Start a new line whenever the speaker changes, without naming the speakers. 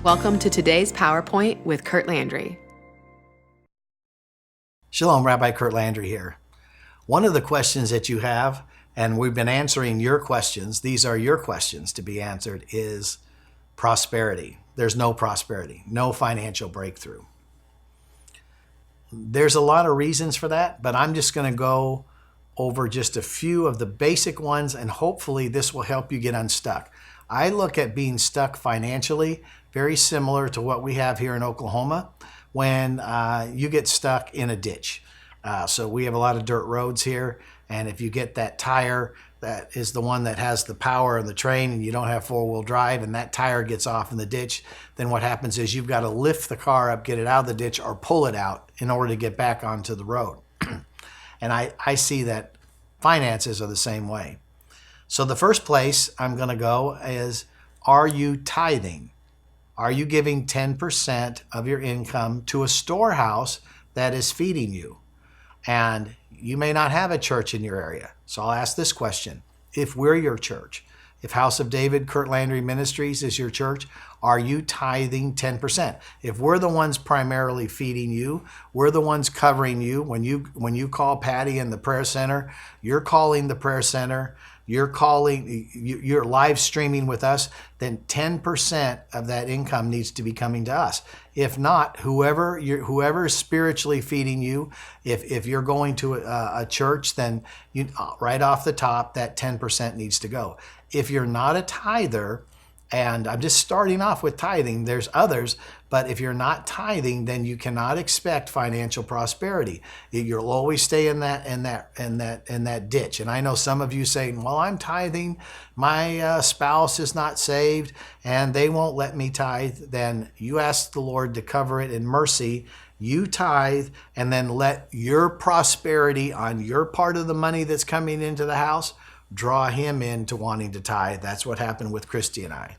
Welcome to today's PowerPoint with Curt Landry.
Shalom, Rabbi Curt Landry here. One of the questions that you have, and we've been answering your questions, these are your questions to be answered, is prosperity. There's no prosperity, no financial breakthrough. There's a lot of reasons for that, but I'm just going to go over just a few of the basic ones, and hopefully this will help you get unstuck. I look at being stuck financially very similar to what we have here in Oklahoma when you get stuck in a ditch. So we have a lot of dirt roads here, and if you get that tire that is the one that has the power of the train and you don't have four-wheel drive and that tire gets off in the ditch, then what happens is you've got to lift the car up, get it out of the ditch, or pull it out in order to get back onto the road. And I see that finances are the same way. So the first place I'm going to go is, are you tithing? Are you giving 10% of your income to a storehouse that is feeding you? And you may not have a church in your area. So I'll ask this question. If we're your church, if House of David, Curt Landry Ministries is your church, are you tithing 10%? If we're the ones primarily feeding you, we're the ones covering you. When you call Patty in the prayer center, you're calling the prayer center, you're live streaming with us, then 10% of that income needs to be coming to us. If not, whoever is spiritually feeding you, if you're going to a church, then right off the top, that 10% needs to go. If you're not a tither, and I'm just starting off with tithing, there's others, but if you're not tithing, then you cannot expect financial prosperity. You'll always stay in that ditch. And I know some of you saying, well, I'm tithing, my spouse is not saved, and they won't let me tithe. Then you ask the Lord to cover it in mercy. You tithe, and then let your prosperity on your part of the money that's coming into the house draw him into wanting to tithe. That's what happened with Christy and I.